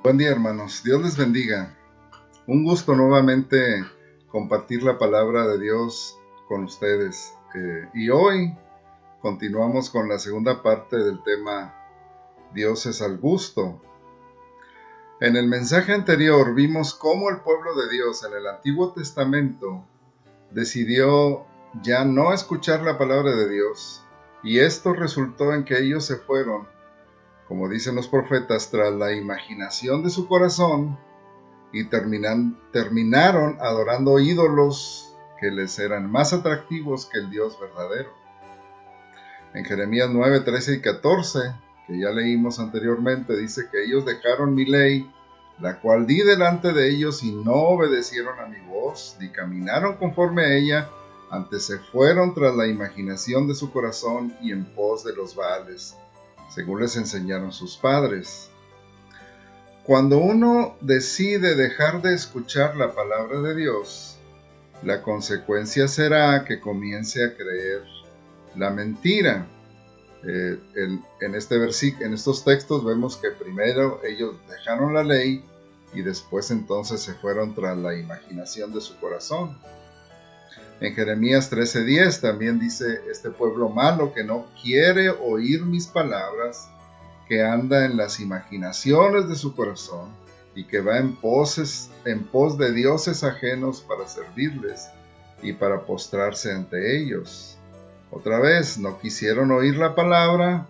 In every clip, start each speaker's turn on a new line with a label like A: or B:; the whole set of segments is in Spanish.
A: Buen día, hermanos. Dios les bendiga. Un gusto nuevamente compartir la palabra de Dios con ustedes. Y hoy continuamos con la segunda parte del tema Dios es al gusto. En el mensaje anterior vimos cómo el pueblo de Dios en el Antiguo Testamento decidió ya no escuchar la palabra de Dios, y esto resultó en que ellos se fueron, como dicen los profetas, tras la imaginación de su corazón y terminaron adorando ídolos que les eran más atractivos que el Dios verdadero. En Jeremías 9, 13 y 14, que ya leímos anteriormente, dice que ellos dejaron mi ley, la cual di delante de ellos, y no obedecieron a mi voz, ni caminaron conforme a ella, antes se fueron tras la imaginación de su corazón y en pos de los Baales, según les enseñaron sus padres. Cuando uno decide dejar de escuchar la palabra de Dios, la consecuencia será que comience a creer la mentira. En estos textos vemos que primero ellos dejaron la ley y después entonces se fueron tras la imaginación de su corazón. En Jeremías 13:10 también dice, este pueblo malo que no quiere oír mis palabras, que anda en las imaginaciones de su corazón y que va en pos de dioses ajenos para servirles y para postrarse ante ellos. Otra vez, no quisieron oír la palabra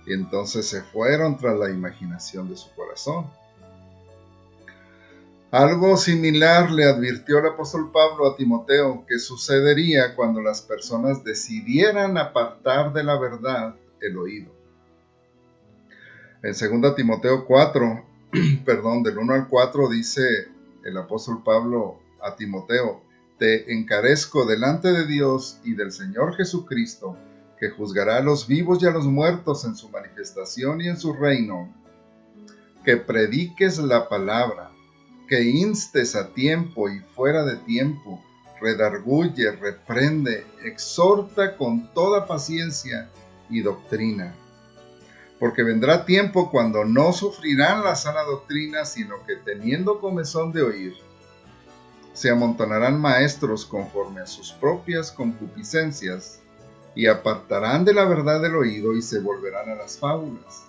A: y entonces se fueron tras la imaginación de su corazón. Algo similar le advirtió el apóstol Pablo a Timoteo que sucedería cuando las personas decidieran apartar de la verdad el oído. En 2 Timoteo 4, del 1 al 4, dice el apóstol Pablo a Timoteo, te encarezco delante de Dios y del Señor Jesucristo, que juzgará a los vivos y a los muertos en su manifestación y en su reino, que prediques la palabra, que instes a tiempo y fuera de tiempo, redarguye, reprende, exhorta con toda paciencia y doctrina. Porque vendrá tiempo cuando no sufrirán la sana doctrina, sino que teniendo comezón de oír, se amontonarán maestros conforme a sus propias concupiscencias, y apartarán de la verdad del oído y se volverán a las fábulas.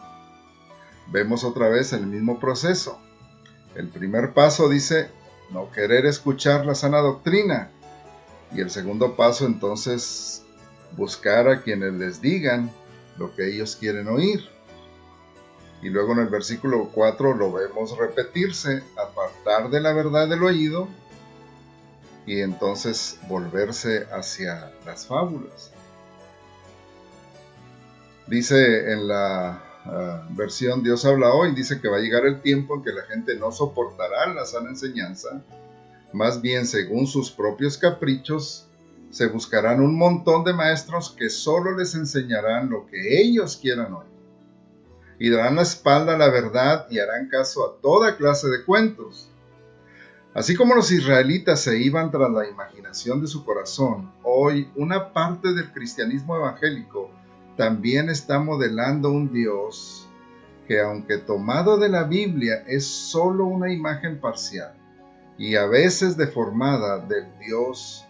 A: Vemos otra vez el mismo proceso. El primer paso dice, no querer escuchar la sana doctrina. Y el segundo paso entonces, buscar a quienes les digan lo que ellos quieren oír. Y luego en el versículo 4 lo vemos repetirse, apartar de la verdad del oído y entonces volverse hacia las fábulas. Dice en la versión Dios habla hoy, dice que va a llegar el tiempo en que la gente no soportará la sana enseñanza, más bien según sus propios caprichos, se buscarán un montón de maestros que solo les enseñarán lo que ellos quieran oír. Y darán la espalda a la verdad y harán caso a toda clase de cuentos. Así como los israelitas se iban tras la imaginación de su corazón, hoy una parte del cristianismo evangélico también está modelando un Dios que, aunque tomado de la Biblia, es solo una imagen parcial y a veces deformada del Dios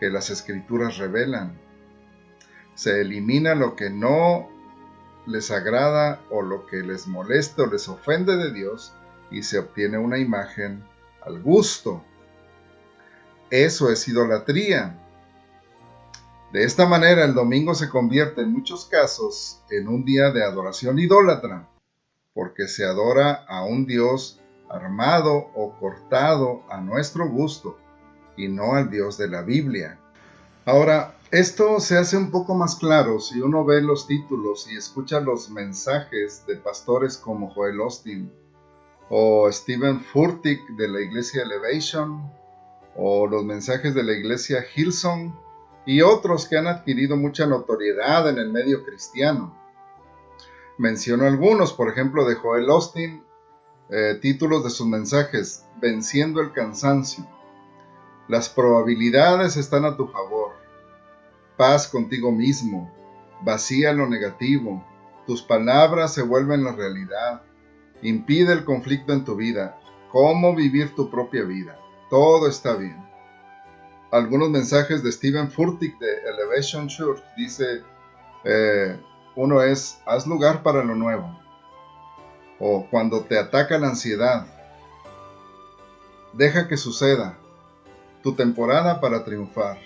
A: que las Escrituras revelan. Se elimina lo que no les agrada o lo que les molesta o les ofende de Dios y se obtiene una imagen al gusto. Eso es idolatría. De esta manera el domingo se convierte en muchos casos en un día de adoración idólatra, porque se adora a un Dios armado o cortado a nuestro gusto y no al Dios de la Biblia. Ahora, esto se hace un poco más claro si uno ve los títulos y escucha los mensajes de pastores como Joel Osteen o Stephen Furtick de la iglesia Elevation o los mensajes de la iglesia Hillsong y otros que han adquirido mucha notoriedad en el medio cristiano. Menciono algunos, por ejemplo, de Joel Osteen, títulos de sus mensajes: Venciendo el cansancio, las probabilidades están a tu favor, paz contigo mismo, vacía lo negativo, tus palabras se vuelven la realidad, impide el conflicto en tu vida, cómo vivir tu propia vida. Todo está bien. Algunos mensajes de Stephen Furtick de Elevation Church dice, uno es, haz lugar para lo nuevo. O cuando te ataca la ansiedad, deja que suceda, tu temporada para triunfar.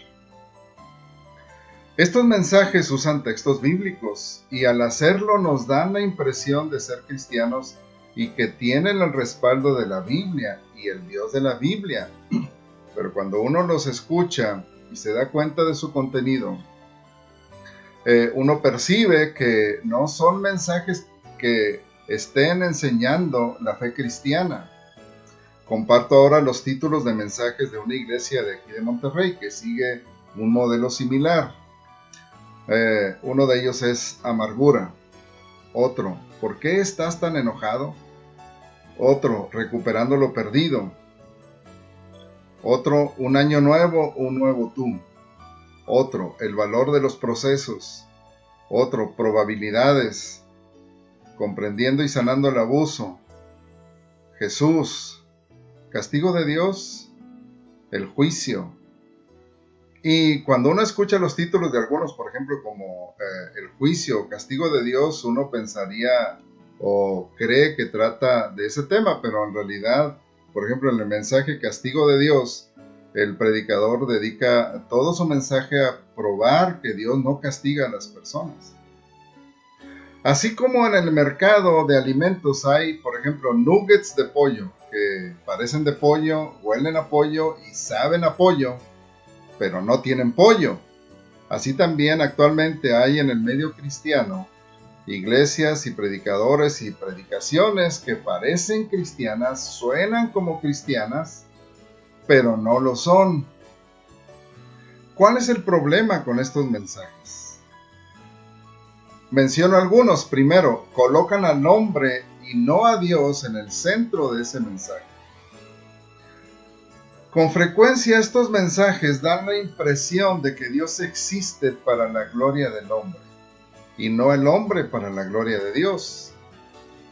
A: Estos mensajes usan textos bíblicos y al hacerlo nos dan la impresión de ser cristianos y que tienen el respaldo de la Biblia y el Dios de la Biblia. Pero cuando uno los escucha y se da cuenta de su contenido, uno percibe que no son mensajes que estén enseñando la fe cristiana. Comparto ahora los títulos de mensajes de una iglesia de aquí de Monterrey que sigue un modelo similar. Uno de ellos es amargura. Otro, ¿por qué estás tan enojado? Otro, recuperando lo perdido. Otro, un año nuevo, un nuevo tú. Otro, el valor de los procesos. Otro, probabilidades. Comprendiendo y sanando el abuso. Jesús, castigo de Dios, el juicio. Y cuando uno escucha los títulos de algunos, por ejemplo, como el juicio, castigo de Dios, uno pensaría o cree que trata de ese tema, pero en realidad, por ejemplo, en el mensaje castigo de Dios, el predicador dedica todo su mensaje a probar que Dios no castiga a las personas. Así como en el mercado de alimentos hay, por ejemplo, nuggets de pollo, que parecen de pollo, huelen a pollo y saben a pollo, pero no tienen pollo. Así también actualmente hay en el medio cristiano iglesias y predicadores y predicaciones que parecen cristianas, suenan como cristianas, pero no lo son. ¿Cuál es el problema con estos mensajes? Menciono algunos. Primero, colocan al hombre y no a Dios en el centro de ese mensaje. Con frecuencia estos mensajes dan la impresión de que Dios existe para la gloria del hombre y no el hombre para la gloria de Dios.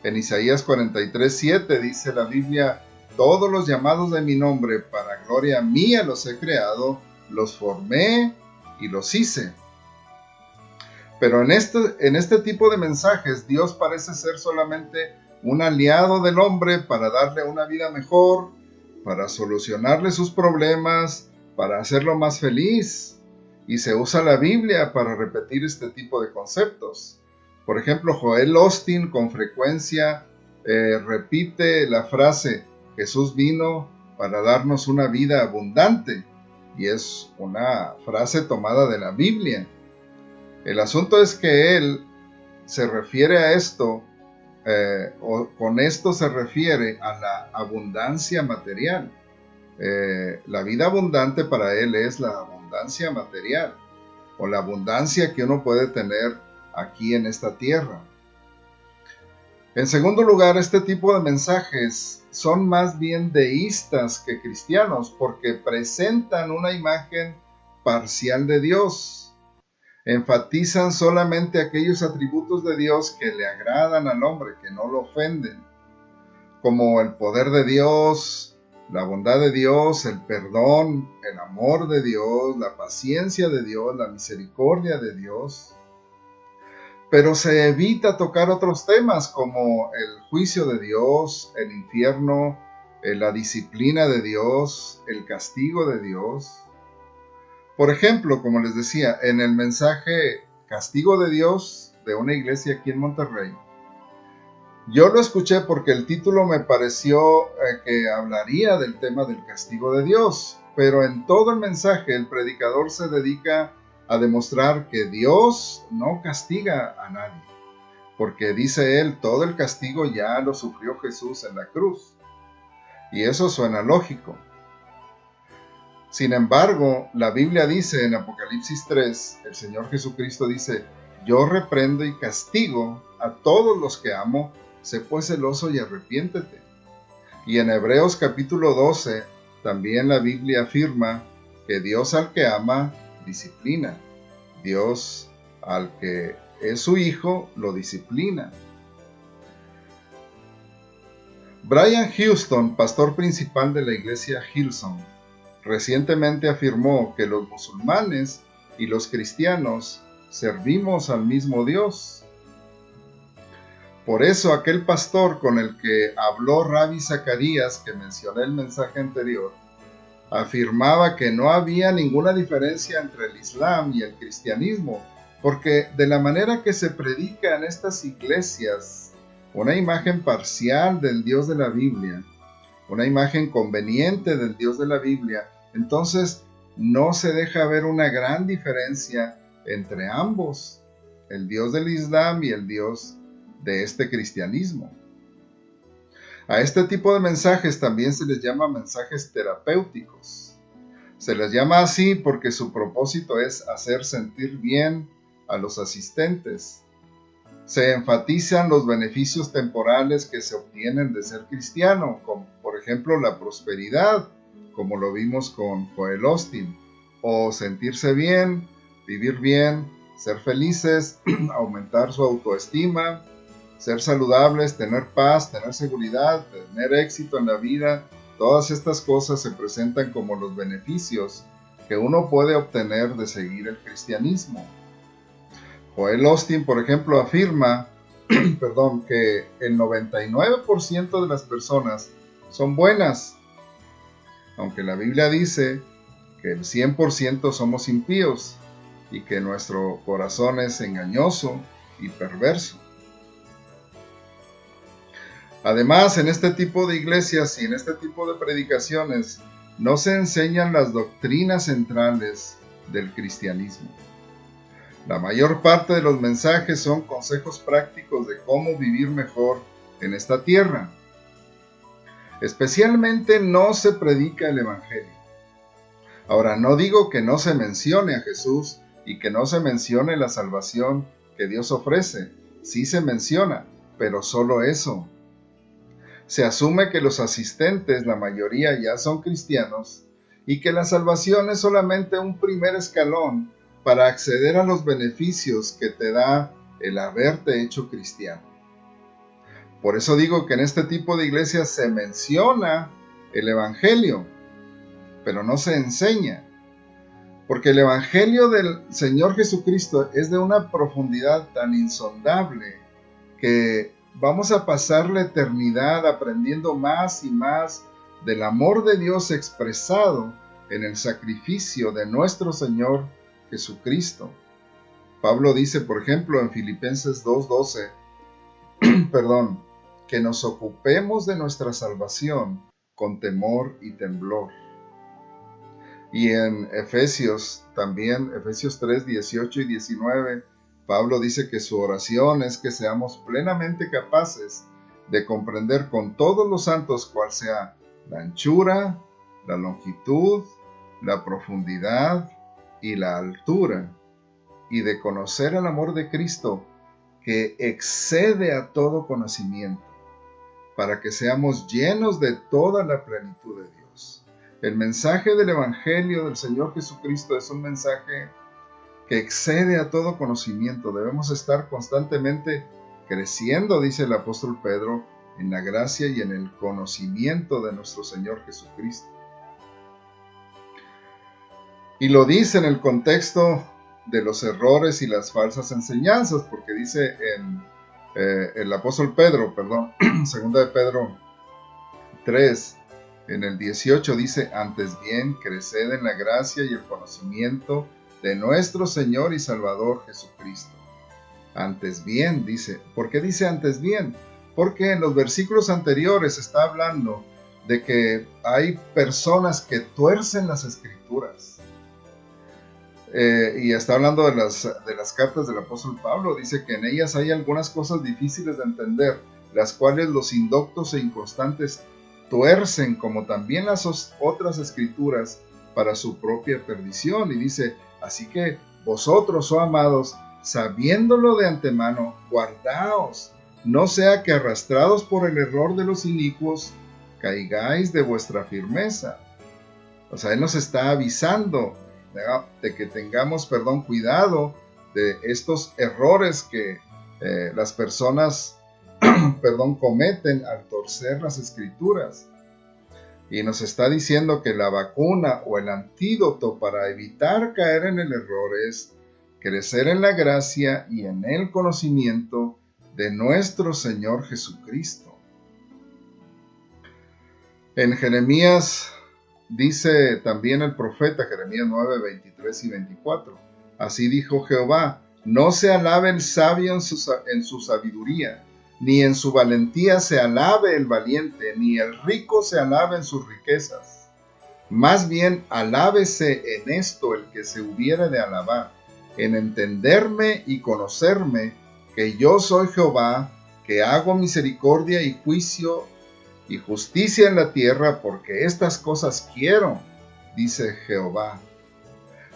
A: En Isaías 43:7 dice la Biblia, todos los llamados de mi nombre para gloria mía los he creado, los formé y los hice. Pero en este tipo de mensajes Dios parece ser solamente un aliado del hombre para darle una vida mejor, para solucionarle sus problemas, para hacerlo más feliz. Y se usa la Biblia para repetir este tipo de conceptos. Por ejemplo, Joel Osteen con frecuencia repite la frase, Jesús vino para darnos una vida abundante. Y es una frase tomada de la Biblia. El asunto es que él se refiere a esto, o con esto se refiere a la abundancia material. La vida abundante para él es la abundancia material, o la abundancia que uno puede tener aquí en esta tierra. En segundo lugar, este tipo de mensajes son más bien deístas que cristianos, porque presentan una imagen parcial de Dios. Enfatizan solamente aquellos atributos de Dios que le agradan al hombre, que no lo ofenden, como el poder de Dios, la bondad de Dios, el perdón, el amor de Dios, la paciencia de Dios, la misericordia de Dios. Pero se evita tocar otros temas como el juicio de Dios, el infierno, la disciplina de Dios, el castigo de Dios. Por ejemplo, como les decía, en el mensaje Castigo de Dios de una iglesia aquí en Monterrey, yo lo escuché porque el título me pareció que hablaría del tema del castigo de Dios, pero en todo el mensaje el predicador se dedica a demostrar que Dios no castiga a nadie, porque dice él, todo el castigo ya lo sufrió Jesús en la cruz, y eso suena lógico. Sin embargo, la Biblia dice en Apocalipsis 3, el Señor Jesucristo dice, yo reprendo y castigo a todos los que amo, sé pues celoso y arrepiéntete. Y en Hebreos capítulo 12, también la Biblia afirma que Dios al que ama, disciplina. Dios al que es su hijo, lo disciplina. Brian Houston, pastor principal de la iglesia Hillsong, recientemente afirmó que los musulmanes y los cristianos servimos al mismo Dios. Por eso aquel pastor con el que habló Rabbi Zacarías, que mencioné en el mensaje anterior, afirmaba que no había ninguna diferencia entre el Islam y el cristianismo, porque de la manera que se predica en estas iglesias, una imagen parcial del Dios de la Biblia, una imagen conveniente del Dios de la Biblia, entonces no se deja ver una gran diferencia entre ambos, el Dios del Islam y el Dios de este cristianismo. A este tipo de mensajes también se les llama mensajes terapéuticos. Se les llama así porque su propósito es hacer sentir bien a los asistentes. Se enfatizan los beneficios temporales que se obtienen de ser cristiano, como por ejemplo la prosperidad, como lo vimos con Joel Osteen, o sentirse bien, vivir bien, ser felices, aumentar su autoestima, ser saludables, tener paz, tener seguridad, tener éxito en la vida. Todas estas cosas se presentan como los beneficios que uno puede obtener de seguir el cristianismo. Joel Osteen, por ejemplo, afirma que el 99% de las personas son buenas, aunque la Biblia dice que el 100% somos impíos y que nuestro corazón es engañoso y perverso. Además, en este tipo de iglesias y en este tipo de predicaciones no se enseñan las doctrinas centrales del cristianismo. La mayor parte de los mensajes son consejos prácticos de cómo vivir mejor en esta tierra. Especialmente no se predica el Evangelio. Ahora, no digo que no se mencione a Jesús y que no se mencione la salvación que Dios ofrece. Sí se menciona, pero solo eso. Se asume que los asistentes, la mayoría ya son cristianos, y que la salvación es solamente un primer escalón para acceder a los beneficios que te da el haberte hecho cristiano. Por eso digo que en este tipo de iglesias se menciona el Evangelio, pero no se enseña. Porque el Evangelio del Señor Jesucristo es de una profundidad tan insondable que vamos a pasar la eternidad aprendiendo más y más del amor de Dios expresado en el sacrificio de nuestro Señor Jesucristo. Pablo dice, por ejemplo, en Filipenses 2:12, que nos ocupemos de nuestra salvación con temor y temblor. Y en Efesios también, Efesios 3:18 y 19, Pablo dice que su oración es que seamos plenamente capaces de comprender con todos los santos cuál sea la anchura, la longitud, la profundidad y la altura, y de conocer el amor de Cristo que excede a todo conocimiento, para que seamos llenos de toda la plenitud de Dios. El mensaje del Evangelio del Señor Jesucristo es un mensaje que excede a todo conocimiento. Debemos estar constantemente creciendo, dice el apóstol Pedro, en la gracia y en el conocimiento de nuestro Señor Jesucristo. Y lo dice en el contexto de los errores y las falsas enseñanzas, porque dice en el apóstol Pedro, 2 de Pedro 3, en el 18 dice, antes bien, creced en la gracia y el conocimiento de nuestro Señor y Salvador Jesucristo. Antes bien, dice. ¿Por qué dice antes bien? Porque en los versículos anteriores está hablando de que hay personas que tuercen las Escrituras. Y está hablando de las cartas del apóstol Pablo. Dice que en ellas hay algunas cosas difíciles de entender, las cuales los indoctos e inconstantes tuercen, como también las otras escrituras, para su propia perdición. Y dice, así que vosotros, oh amados, sabiéndolo de antemano, guardaos, no sea que arrastrados por el error de los inicuos, caigáis de vuestra firmeza. O sea, Él nos está avisando de que tengamos, cuidado de estos errores que las personas cometen al torcer las escrituras. Y nos está diciendo que la vacuna o el antídoto para evitar caer en el error es crecer en la gracia y en el conocimiento de nuestro Señor Jesucristo. En Jeremías dice también el profeta, Jeremías 9, 23 y 24, así dijo Jehová, no se alabe el sabio en su sabiduría, ni en su valentía se alabe el valiente, ni el rico se alabe en sus riquezas. Más bien alábese en esto el que se hubiere de alabar, en entenderme y conocerme, que yo soy Jehová, que hago misericordia y juicio y justicia en la tierra, porque estas cosas quiero, dice Jehová.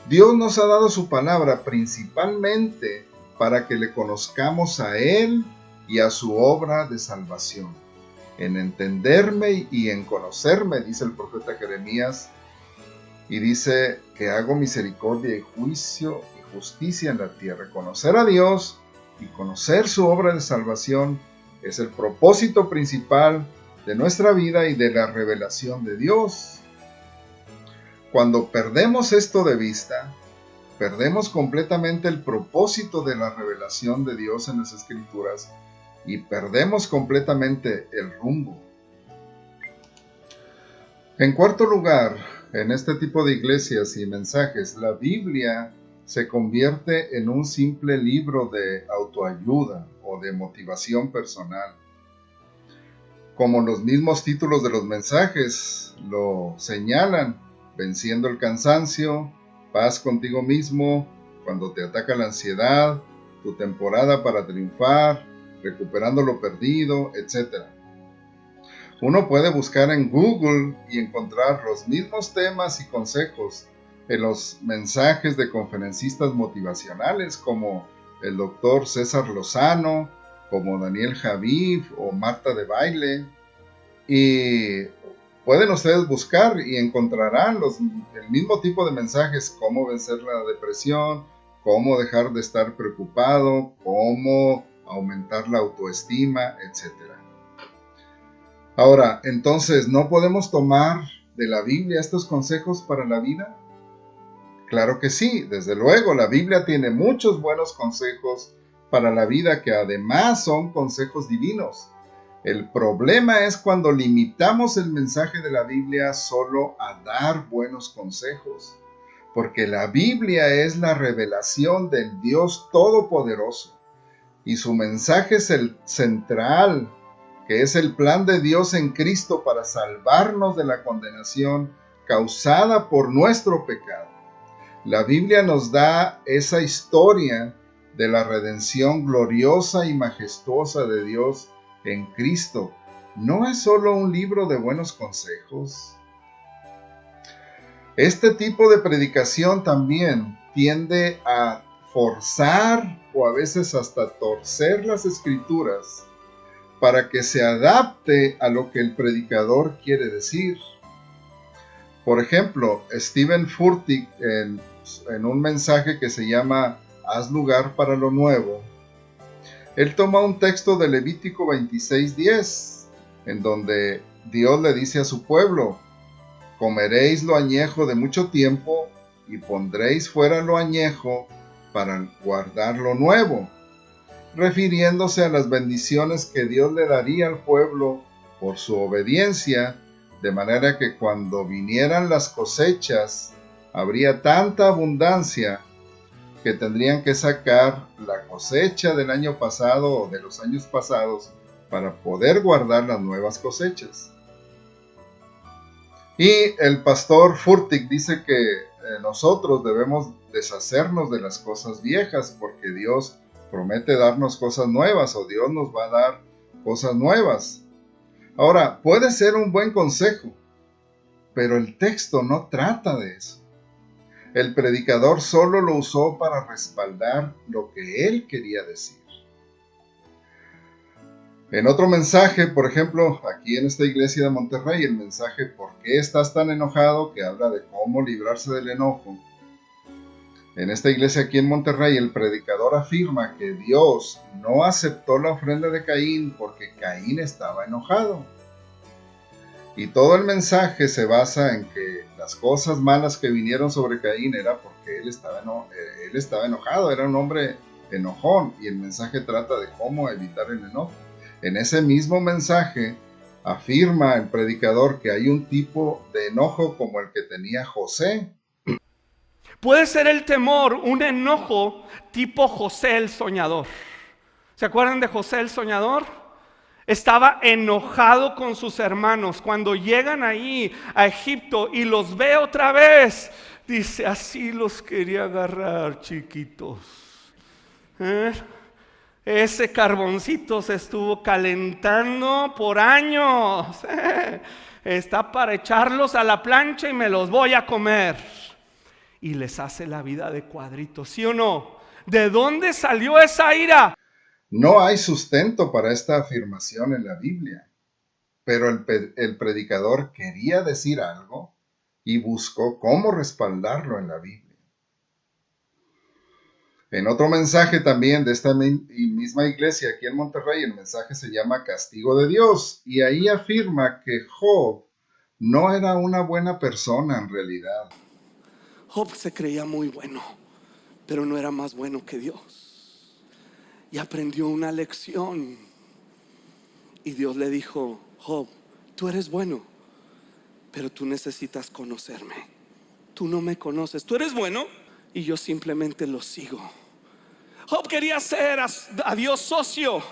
A: Dios nos ha dado su palabra principalmente para que le conozcamos a Él y a su obra de salvación. En entenderme y en conocerme, dice el profeta Jeremías, y dice que hago misericordia y juicio y justicia en la tierra. Conocer a Dios y conocer su obra de salvación es el propósito principal de nuestra vida y de la revelación de Dios. Cuando perdemos esto de vista, perdemos completamente el propósito de la revelación de Dios en las Escrituras y perdemos completamente el rumbo. En cuarto lugar, en este tipo de iglesias y mensajes, la Biblia se convierte en un simple libro de autoayuda o de motivación personal. Como los mismos títulos de los mensajes lo señalan, venciendo el cansancio, paz contigo mismo, cuando te ataca la ansiedad, tu temporada para triunfar, recuperando lo perdido, etc. Uno puede buscar en Google y encontrar los mismos temas y consejos en los mensajes de conferencistas motivacionales como el Dr. César Lozano, como Daniel Javif o Marta de Baile. Y pueden ustedes buscar y encontrarán el mismo tipo de mensajes: cómo vencer la depresión, cómo dejar de estar preocupado, cómo aumentar la autoestima, etc. Ahora, entonces, ¿no podemos tomar de la Biblia estos consejos para la vida? Claro que sí, desde luego, la Biblia tiene muchos buenos consejos para la vida que además son consejos divinos. El problema es cuando limitamos el mensaje de la Biblia solo a dar buenos consejos, porque la Biblia es la revelación del Dios Todopoderoso y su mensaje es el central, que es el plan de Dios en Cristo para salvarnos de la condenación causada por nuestro pecado. La Biblia nos da esa historia de la redención gloriosa y majestuosa de Dios en Cristo. No es solo un libro de buenos consejos. Este tipo de predicación también tiende a forzar o a veces hasta torcer las escrituras para que se adapte a lo que el predicador quiere decir. Por ejemplo, Stephen Furtick en un mensaje que se llama Haz lugar para lo nuevo, él toma un texto de Levítico 26:10, en donde Dios le dice a su pueblo: comeréis lo añejo de mucho tiempo y pondréis fuera lo añejo para guardar lo nuevo, refiriéndose a las bendiciones que Dios le daría al pueblo por su obediencia, de manera que cuando vinieran las cosechas, habría tanta abundancia que tendrían que sacar la cosecha del año pasado o de los años pasados para poder guardar las nuevas cosechas. Y el pastor Furtick dice que nosotros debemos deshacernos de las cosas viejas porque Dios promete darnos cosas nuevas o Dios nos va a dar cosas nuevas. Ahora, puede ser un buen consejo, pero el texto no trata de eso. El predicador solo lo usó para respaldar lo que él quería decir. En otro mensaje, por ejemplo, aquí en esta iglesia de Monterrey, el mensaje ¿Por qué estás tan enojado?, que habla de cómo librarse del enojo, En esta iglesia aquí en Monterrey, el predicador afirma que Dios no aceptó la ofrenda de Caín porque Caín estaba enojado. Y todo el mensaje se basa en que las cosas malas que vinieron sobre Caín era porque él estaba enojado, era un hombre enojón, y el mensaje trata de cómo evitar el enojo. En ese mismo mensaje afirma el predicador que hay un tipo de enojo como el que tenía José.
B: Puede ser el temor un enojo tipo José el soñador. ¿Se acuerdan de José el soñador? Estaba enojado con sus hermanos. Cuando llegan ahí a Egipto y los ve otra vez, dice, así los quería agarrar, chiquitos. ¿Eh? Ese carboncito se estuvo calentando por años. Está para echarlos a la plancha y me los voy a comer. Y les hace la vida de cuadritos, ¿sí o no? ¿De dónde salió esa ira?
A: No hay sustento para esta afirmación en la Biblia, pero el predicador quería decir algo y buscó cómo respaldarlo en la Biblia. En otro mensaje también de esta misma iglesia aquí en Monterrey, el mensaje se llama Castigo de Dios, y ahí afirma que Job no era una buena persona en realidad.
B: Job se creía muy bueno, pero no era más bueno que Dios. Y aprendió una lección. Y Dios le dijo, Job, tú eres bueno, pero tú necesitas conocerme. Tú no me conoces, tú eres bueno y yo simplemente lo sigo. Job quería ser a Dios socio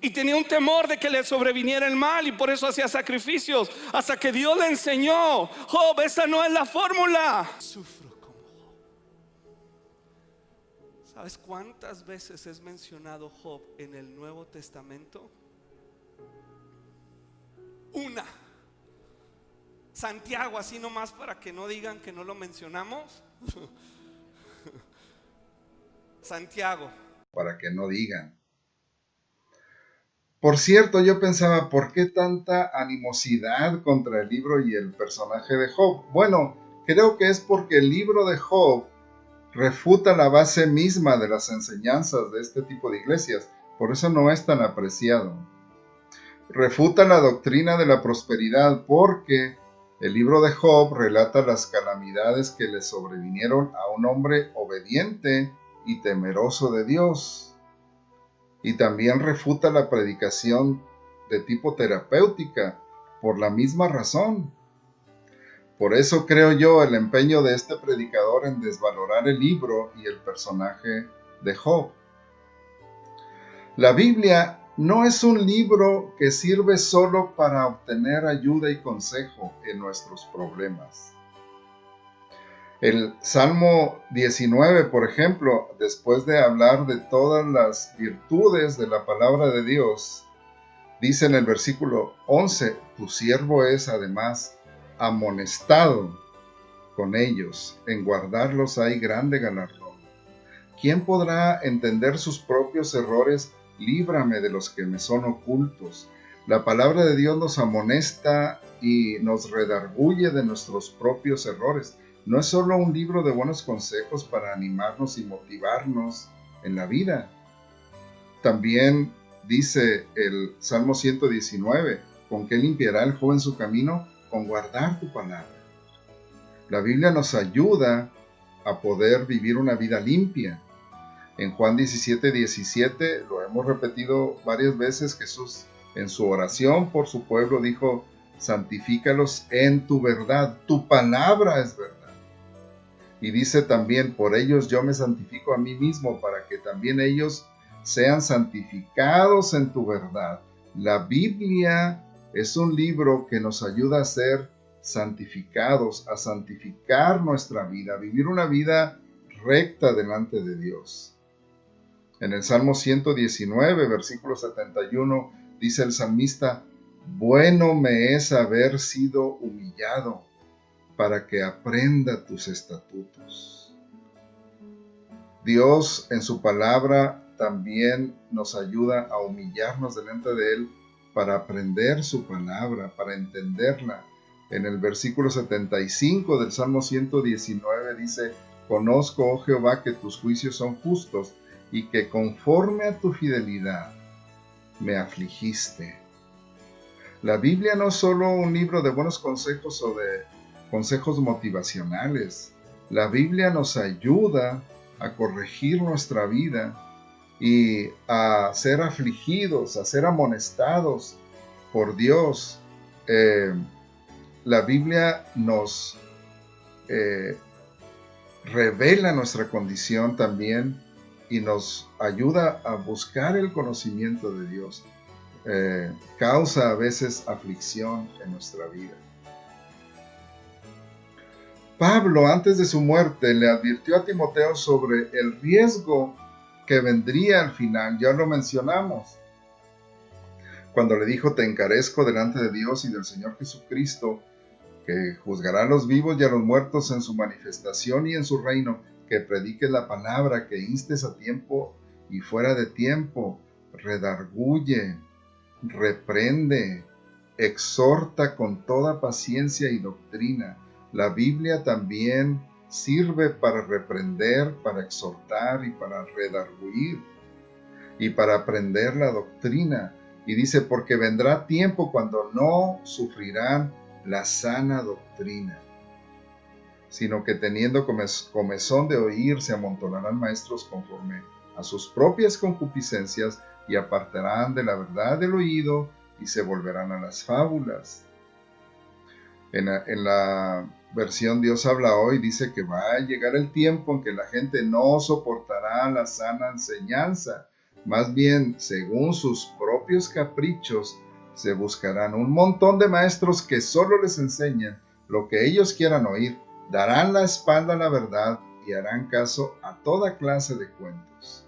B: y tenía un temor de que le sobreviniera el mal, y por eso hacía sacrificios, hasta que Dios le enseñó, Job, esa no es la fórmula. Sufro como Job. ¿Sabes cuántas veces es mencionado Job en el Nuevo Testamento? Una. Santiago, así nomás para que no digan que no lo mencionamos. Santiago.
A: Para que no digan. Por cierto, yo pensaba, ¿por qué tanta animosidad contra el libro y el personaje de Job? Bueno, creo que es porque el libro de Job refuta la base misma de las enseñanzas de este tipo de iglesias, por eso no es tan apreciado. Refuta la doctrina de la prosperidad porque el libro de Job relata las calamidades que le sobrevinieron a un hombre obediente y temeroso de Dios. Y también refuta la predicación de tipo terapéutica por la misma razón. Por eso creo yo el empeño de este predicador en desvalorar el libro y el personaje de Job. La Biblia no es un libro que sirve solo para obtener ayuda y consejo en nuestros problemas. El Salmo 19, por ejemplo, después de hablar de todas las virtudes de la palabra de Dios, dice en el versículo 11, tu siervo es además amonestado con ellos, en guardarlos hay grande galardón. ¿Quién podrá entender sus propios errores? Líbrame de los que me son ocultos. La palabra de Dios nos amonesta y nos redarguye de nuestros propios errores. No es solo un libro de buenos consejos para animarnos y motivarnos en la vida. También dice el Salmo 119, ¿con qué limpiará el joven su camino? Con guardar tu palabra. La Biblia nos ayuda a poder vivir una vida limpia. En Juan 17:17, lo hemos repetido varias veces, Jesús en su oración por su pueblo dijo, santifícalos en tu verdad, tu palabra es verdad. Y dice también, por ellos yo me santifico a mí mismo, para que también ellos sean santificados en tu verdad. La Biblia es un libro que nos ayuda a ser santificados, a santificar nuestra vida, a vivir una vida recta delante de Dios. En el Salmo 119, versículo 71, dice el salmista, bueno me es haber sido humillado para que aprenda tus estatutos. Dios en su palabra también nos ayuda a humillarnos delante de Él para aprender su palabra, para entenderla. En el versículo 75 del Salmo 119 dice, Conozco, oh Jehová, que tus juicios son justos y que conforme a tu fidelidad me afligiste. La Biblia no es solo un libro de buenos consejos o de consejos motivacionales. La Biblia nos ayuda a corregir nuestra vida y a ser afligidos, a ser amonestados por Dios. La Biblia nos revela nuestra condición también y nos ayuda a buscar el conocimiento de Dios. Causa a veces aflicción en nuestra vida. Pablo, antes de su muerte, le advirtió a Timoteo sobre el riesgo que vendría al final. Ya lo mencionamos, cuando le dijo: te encarezco delante de Dios y del Señor Jesucristo, que juzgará a los vivos y a los muertos en su manifestación y en su reino, que prediques la palabra, que instes a tiempo y fuera de tiempo, redarguye, reprende, exhorta con toda paciencia y doctrina. La Biblia también sirve para reprender, para exhortar y para redarguir y para aprender la doctrina. Y dice: porque vendrá tiempo cuando no sufrirán la sana doctrina, sino que teniendo comezón de oír, se amontonarán maestros conforme a sus propias concupiscencias y apartarán de la verdad del oído y se volverán a las fábulas. En la versión Dios habla hoy dice que va a llegar el tiempo en que la gente no soportará la sana enseñanza. Más bien, según sus propios caprichos, se buscarán un montón de maestros que solo les enseñan lo que ellos quieran oír, darán la espalda a la verdad y harán caso a toda clase de cuentos.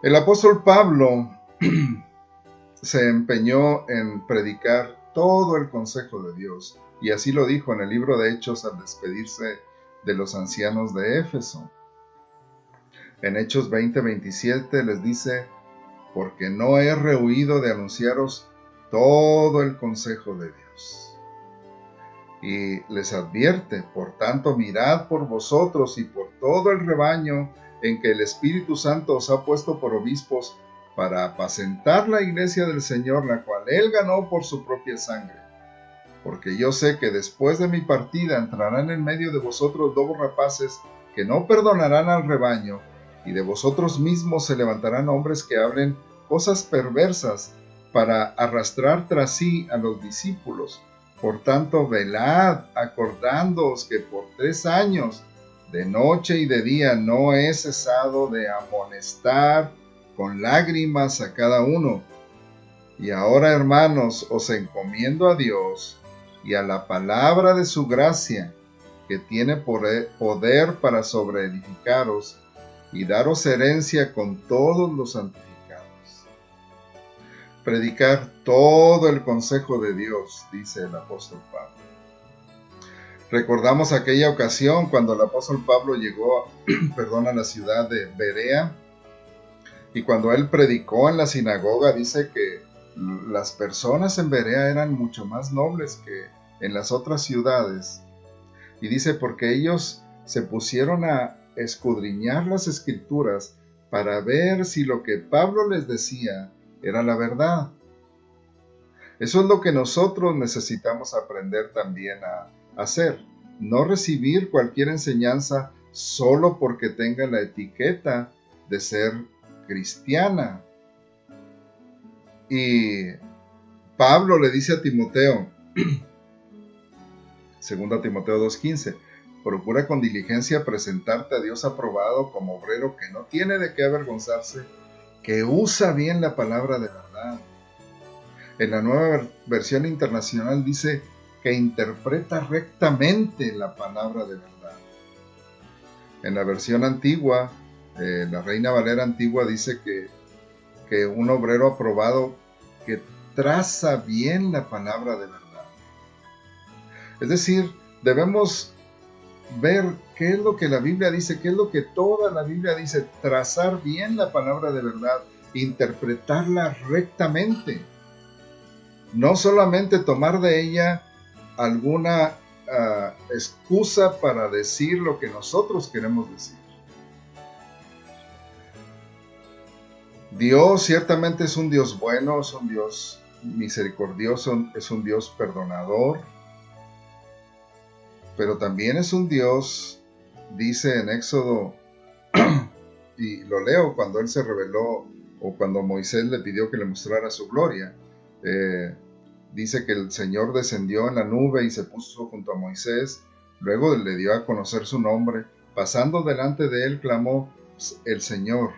A: El apóstol Pablo se empeñó en predicar todo el consejo de Dios, y así lo dijo en el libro de Hechos al despedirse de los ancianos de Éfeso. En Hechos 20:27 les dice: porque no he rehuido de anunciaros todo el consejo de Dios. Y les advierte: por tanto, mirad por vosotros y por todo el rebaño en que el Espíritu Santo os ha puesto por obispos, para apacentar la iglesia del Señor, la cual Él ganó por su propia sangre. Porque yo sé que después de mi partida entrarán en medio de vosotros lobos rapaces que no perdonarán al rebaño, y de vosotros mismos se levantarán hombres que hablen cosas perversas para arrastrar tras sí a los discípulos. Por tanto, velad, acordándoos que por 3 años, de noche y de día, no he cesado de amonestar con lágrimas a cada uno. Y ahora, hermanos, os encomiendo a Dios y a la palabra de su gracia, que tiene poder para sobreedificaros y daros herencia con todos los santificados. Predicar todo el consejo de Dios, dice el apóstol Pablo. Recordamos aquella ocasión cuando el apóstol Pablo llegó a la ciudad de Berea, y cuando él predicó en la sinagoga, dice que las personas en Berea eran mucho más nobles que en las otras ciudades. Y dice: porque ellos se pusieron a escudriñar las escrituras para ver si lo que Pablo les decía era la verdad. Eso es lo que nosotros necesitamos aprender también a hacer. No recibir cualquier enseñanza solo porque tenga la etiqueta de ser cristiana. Y Pablo le dice a Timoteo, 2 Timoteo 2:15, procura con diligencia presentarte a Dios aprobado como obrero que no tiene de qué avergonzarse, que usa bien la palabra de verdad. En la Nueva Versión Internacional dice que interpreta rectamente la palabra de verdad. En la versión antigua, la Reina Valera antigua, dice que un obrero aprobado que traza bien la palabra de verdad. Es decir, debemos ver qué es lo que la Biblia dice, qué es lo que toda la Biblia dice, trazar bien la palabra de verdad, interpretarla rectamente. No solamente tomar de ella alguna excusa para decir lo que nosotros queremos decir. Dios ciertamente es un Dios bueno, es un Dios misericordioso, es un Dios perdonador, pero también es un Dios, dice en Éxodo, y lo leo cuando Él se reveló, o cuando Moisés le pidió que le mostrara su gloria, dice que el Señor descendió en la nube y se puso junto a Moisés, luego le dio a conocer su nombre, pasando delante de él clamó, el Señor,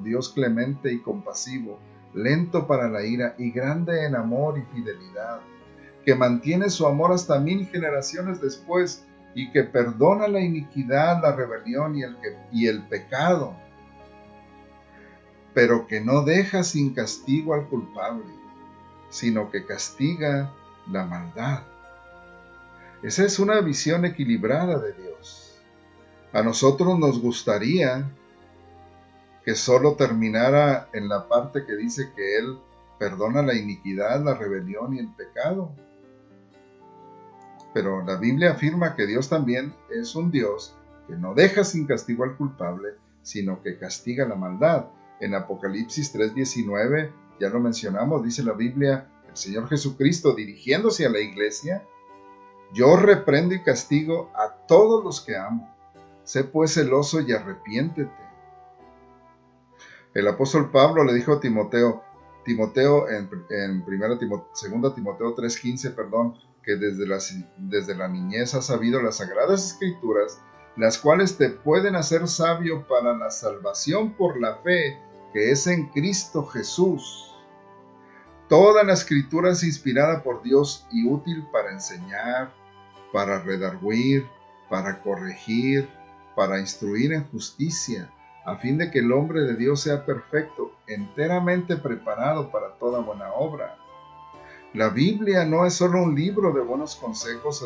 A: Dios clemente y compasivo, lento para la ira y grande en amor y fidelidad, que mantiene su amor hasta 1000 generaciones después y que perdona la iniquidad, la rebelión y el pecado, pero que no deja sin castigo al culpable, sino que castiga la maldad. Esa es una visión equilibrada de Dios. A nosotros nos gustaría que solo terminara en la parte que dice que Él perdona la iniquidad, la rebelión y el pecado. Pero la Biblia afirma que Dios también es un Dios que no deja sin castigo al culpable, sino que castiga la maldad. En Apocalipsis 3:19, ya lo mencionamos, dice la Biblia, el Señor Jesucristo dirigiéndose a la iglesia, yo reprendo y castigo a todos los que amo. Sé pues celoso y arrepiéntete. El apóstol Pablo le dijo a Timoteo en 2 Timoteo 3:15, que desde la niñez has sabido las sagradas escrituras, las cuales te pueden hacer sabio para la salvación por la fe que es en Cristo Jesús. Toda la escritura es inspirada por Dios y útil para enseñar, para redarguir, para corregir, para instruir en justicia, a fin de que el hombre de Dios sea perfecto, enteramente preparado para toda buena obra. La Biblia no es solo un libro de buenos consejos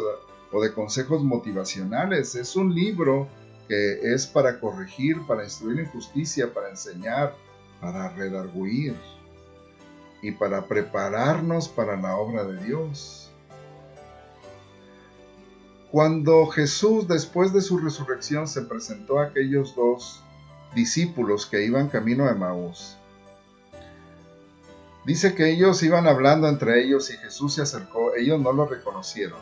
A: o de consejos motivacionales, es un libro que es para corregir, para instruir en justicia, para enseñar, para redarguir y para prepararnos para la obra de Dios. Cuando Jesús, después de su resurrección, se presentó a aquellos 2 discípulos que iban camino a Emaús, dice que ellos iban hablando entre ellos y Jesús se acercó, ellos no lo reconocieron.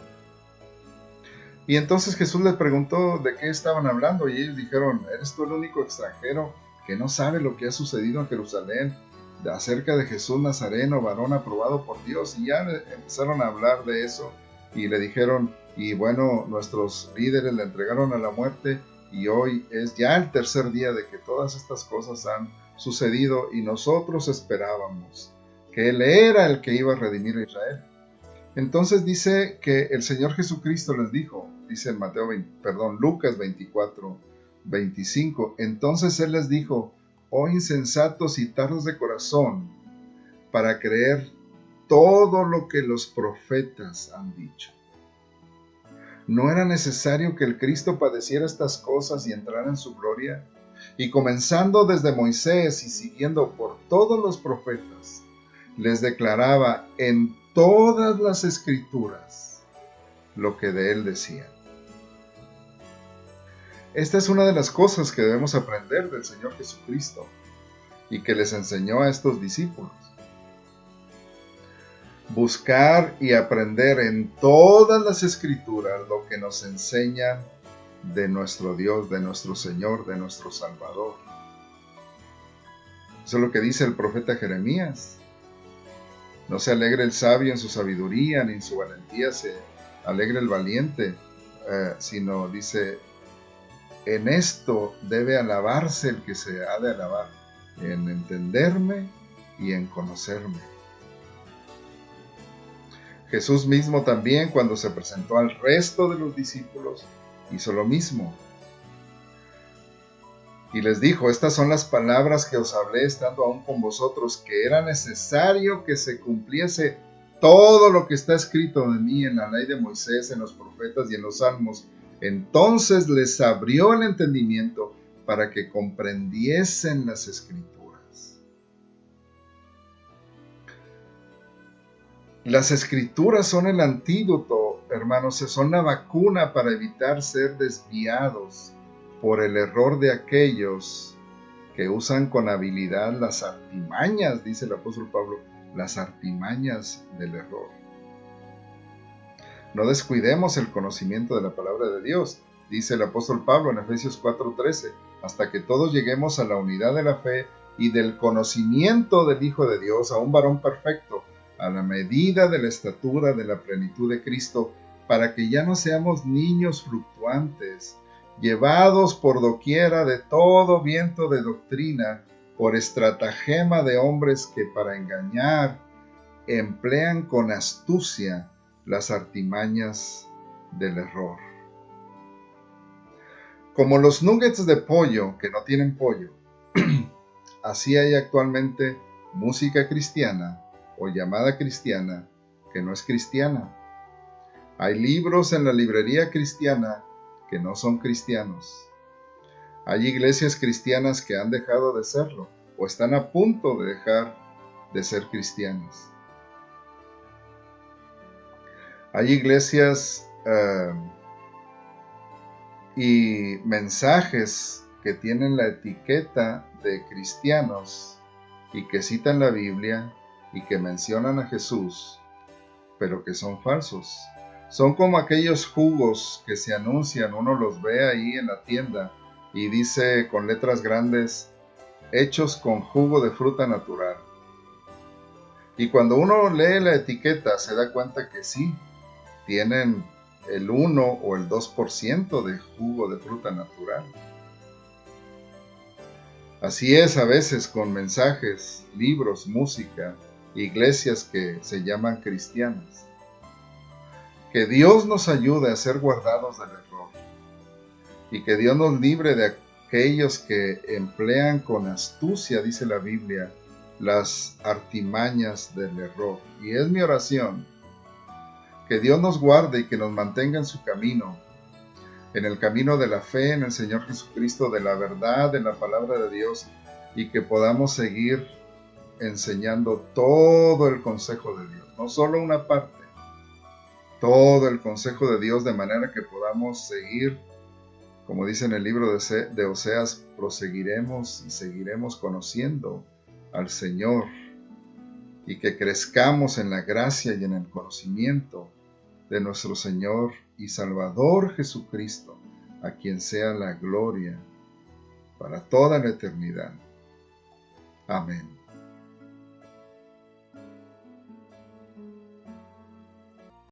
A: Y entonces Jesús les preguntó de qué estaban hablando y ellos dijeron, ¿eres tú el único extranjero que no sabe lo que ha sucedido en Jerusalén acerca de Jesús Nazareno, varón aprobado por Dios? Y ya empezaron a hablar de eso y le dijeron, y bueno, nuestros líderes le entregaron a la muerte y hoy es ya el 3er día de que todas estas cosas han sucedido y nosotros esperábamos que Él era el que iba a redimir a Israel. Entonces dice que el Señor Jesucristo les dijo, dice en Lucas 24:25, entonces Él les dijo, oh insensatos y tardos de corazón, para creer todo lo que los profetas han dicho. ¿No era necesario que el Cristo padeciera estas cosas y entrara en su gloria? Y comenzando desde Moisés y siguiendo por todos los profetas, les declaraba en todas las escrituras lo que de él decían. Esta es una de las cosas que debemos aprender del Señor Jesucristo y que les enseñó a estos discípulos. Buscar y aprender en todas las escrituras lo que nos enseña de nuestro Dios, de nuestro Señor, de nuestro Salvador. Eso es lo que dice el profeta Jeremías. No se alegre el sabio en su sabiduría, ni en su valentía se alegre el valiente, sino dice, en esto debe alabarse el que se ha de alabar, en entenderme y en conocerme. Jesús mismo también, cuando se presentó al resto de los discípulos, hizo lo mismo. Y les dijo, estas son las palabras que os hablé estando aún con vosotros, que era necesario que se cumpliese todo lo que está escrito de mí en la ley de Moisés, en los profetas y en los salmos. Entonces les abrió el entendimiento para que comprendiesen las escrituras. Las escrituras son el antídoto hermanos, son la vacuna para evitar ser desviados por el error de aquellos que usan con habilidad las artimañas, dice el apóstol Pablo, las artimañas del error. No descuidemos el conocimiento de la palabra de Dios, dice el apóstol Pablo en Efesios 4:13, hasta que todos lleguemos a la unidad de la fe y del conocimiento del Hijo de Dios, a un varón perfecto, a la medida de la estatura de la plenitud de Cristo, para que ya no seamos niños fluctuantes, llevados por doquiera de todo viento de doctrina, por estratagema de hombres que para engañar emplean con astucia las artimañas del error. Como los nuggets de pollo que no tienen pollo, así hay actualmente música cristiana o llamada cristiana que no es cristiana. Hay libros en la librería cristiana que no son cristianos. Hay iglesias cristianas que han dejado de serlo o están a punto de dejar de ser cristianas. Hay iglesias y mensajes que tienen la etiqueta de cristianos y que citan la Biblia y que mencionan a Jesús, pero que son falsos. Son como aquellos jugos que se anuncian, uno los ve ahí en la tienda y dice con letras grandes, hechos con jugo de fruta natural. Y cuando uno lee la etiqueta se da cuenta que sí, tienen el 1 o el 2% de jugo de fruta natural. Así es a veces con mensajes, libros, música, iglesias que se llaman cristianas. Que Dios nos ayude a ser guardados del error y que Dios nos libre de aquellos que emplean con astucia, dice la Biblia, las artimañas del error. Y es mi oración que Dios nos guarde y que nos mantenga en su camino, en el camino de la fe en el Señor Jesucristo, de la verdad, de la palabra de Dios, y que podamos seguir enseñando todo el consejo de Dios, no solo una parte, todo el consejo de Dios, de manera que podamos seguir, como dice en el libro de Oseas, proseguiremos y seguiremos conociendo al Señor, y que crezcamos en la gracia y en el conocimiento de nuestro Señor y Salvador Jesucristo, a quien sea la gloria para toda la eternidad. Amén.